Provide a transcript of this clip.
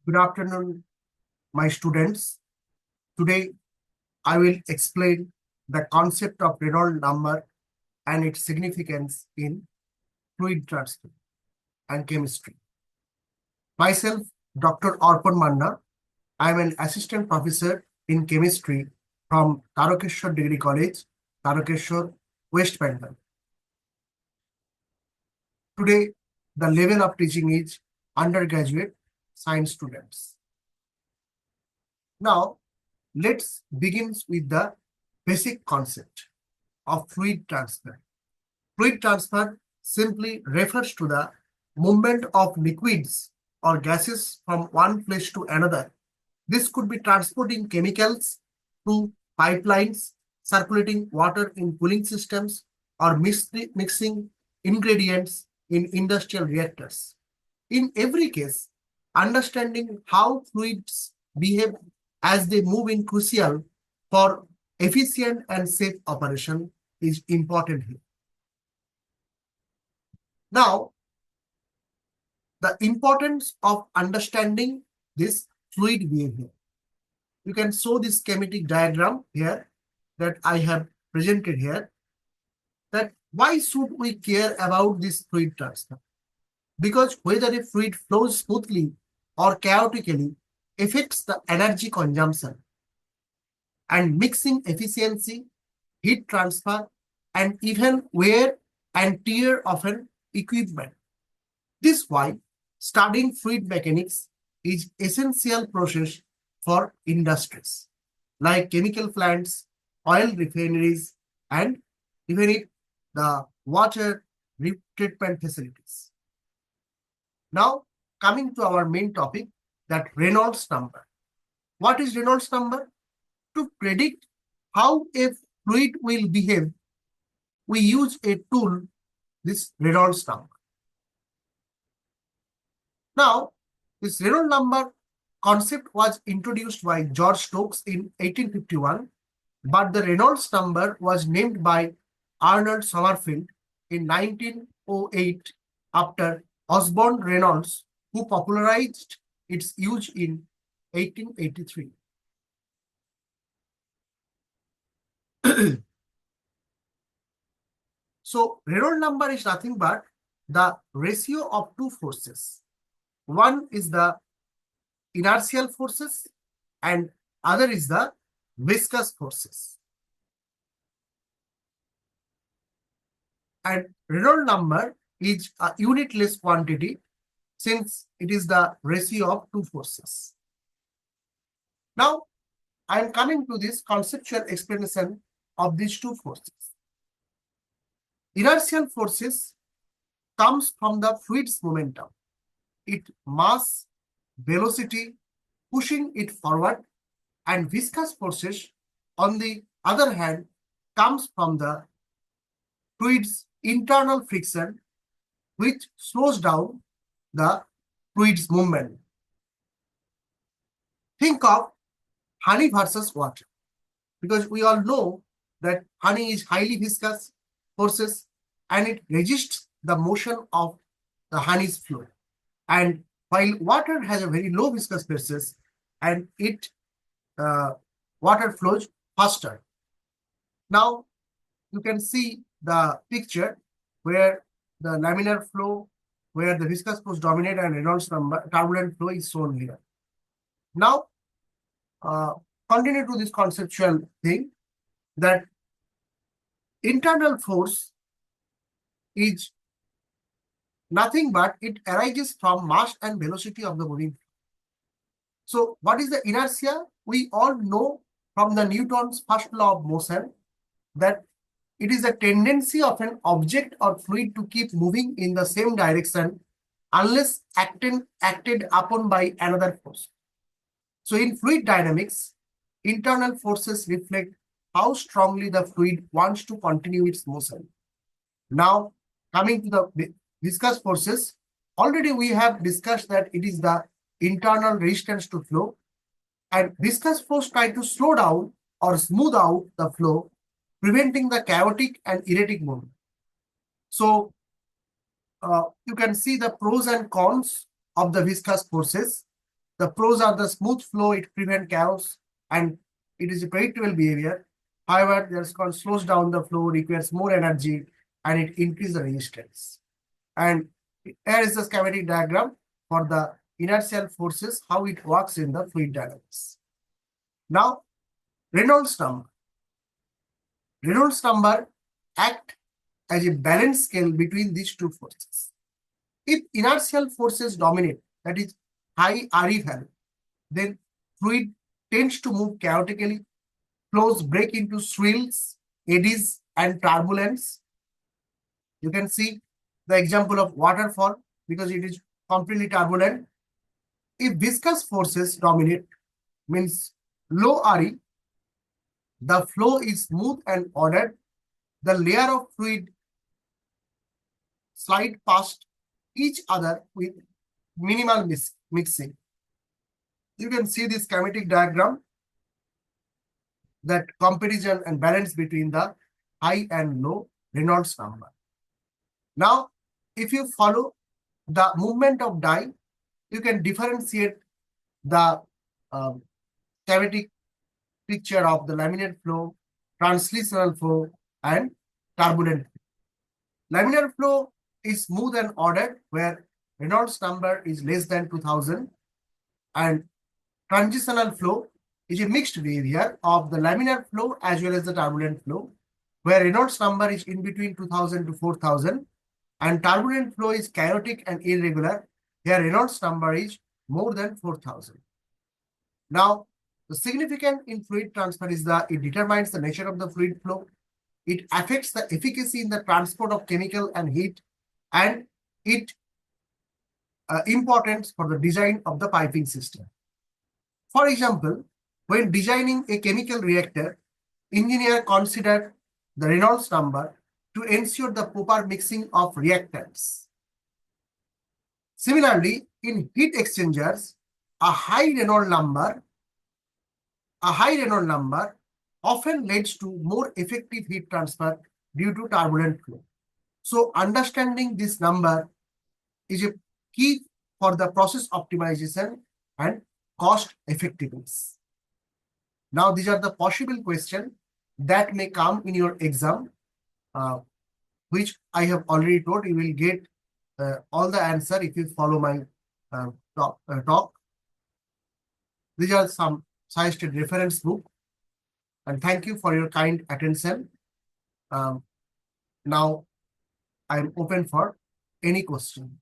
Good afternoon, my students. Today, I will explain the concept of Reynolds number and its significance in fluid transfer and chemistry. Myself, Dr. Arpan Manna. I am an assistant professor in chemistry from Tarakeshwar Degree College, Tarakeshwar, West Bengal. Today, the level of teaching is undergraduate science students. Now, let's begin with the basic concept of fluid transfer. Fluid transfer simply refers to the movement of liquids or gases from one place to another. This could be transporting chemicals through pipelines, circulating water in cooling systems, or mixing ingredients in industrial reactors. In every case, understanding how fluids behave as they move is crucial for efficient and safe operation is important here. Now, the importance of understanding this fluid behavior. You can show this schematic diagram here that I have presented here. That why should we care about this fluid transfer? Because whether a fluid flows smoothly or chaotically affects the energy consumption and mixing efficiency, heat transfer, and even wear and tear of an equipment. This is why studying fluid mechanics is essential process for industries like chemical plants, oil refineries, and even the water treatment facilities. Now, coming to our main topic, that Reynolds number. What is Reynolds number? To predict how a fluid will behave, we use a tool, this Reynolds number. Now, this Reynolds number concept was introduced by George Stokes in 1851, but the Reynolds number was named by Arnold Sommerfeld in 1908 after Osborne Reynolds, who popularized its use in 1883. So, Reynolds number is nothing but the ratio of two forces. One is the inertial forces and other is the viscous forces. And Reynolds number is a unitless quantity since it is the ratio of two forces. Now, I am coming to this conceptual explanation of these two forces. Inertial forces comes from the fluid's momentum, its mass, velocity, pushing it forward, and viscous forces, on the other hand, comes from the fluid's internal friction, which slows down the fluid's movement. Think of honey versus water, because we all know that honey is highly viscous forces and it resists the motion of the honey's flow. And while water has a very low viscous forces and water flows faster. Now you can see the picture where the laminar flow, where the viscous force dominate and Reynolds number turbulent flow is shown here. Now continue to this conceptual thing that internal force is nothing but it arises from mass and velocity of the moving. So what is the inertia? We all know from the Newton's first law of motion that it is a tendency of an object or fluid to keep moving in the same direction unless acted upon by another force. So in fluid dynamics, internal forces reflect how strongly the fluid wants to continue its motion. Now, coming to the viscous forces, already we have discussed that it is the internal resistance to flow, and viscous force try to slow down or smooth out the flow, preventing the chaotic and erratic movement. So you can see the pros and cons of the viscous forces. The pros are the smooth flow, it prevents chaos, and it is a predictable behavior. However, there's slows down the flow, requires more energy, and it increases the resistance. And here is the schematic diagram for the inertial forces, how it works in the fluid dynamics. Now, Reynolds number. Reynolds number act as a balance scale between these two forces. If inertial forces dominate, that is high RE value, then fluid tends to move chaotically, flows break into swirls, eddies, and turbulence. You can see the example of waterfall because it is completely turbulent. If viscous forces dominate, means low RE, the flow is smooth and ordered. The layer of fluid slide past each other with minimal mixing. You can see this schematic diagram, that comparison and balance between the high and low Reynolds number. Now, if you follow the movement of die, you can differentiate the schematic picture of the laminar flow, translational flow, and turbulent flow. Laminar flow is smooth and ordered, where Reynolds number is less than 2000, and transitional flow is a mixed behavior of the laminar flow as well as the turbulent flow, where Reynolds number is in between 2000 to 4000, and turbulent flow is chaotic and irregular. Here Reynolds number is more than 4000. Now, the significant in fluid transfer is that it determines the nature of the fluid flow. It affects the efficacy in the transport of chemical and heat, and it importance for the design of the piping system. For example, when designing a chemical reactor, engineer consider the Reynolds number to ensure the proper mixing of reactants. Similarly, in heat exchangers, a high Reynolds number often leads to more effective heat transfer due to turbulent flow. So understanding this number is a key for the process optimization and cost effectiveness. Now, these are the possible questions that may come in your exam, which I have already told. You will get all the answer if you follow my talk. These are some suggested reference book, and thank you for your kind attention. Now, I am open for any question.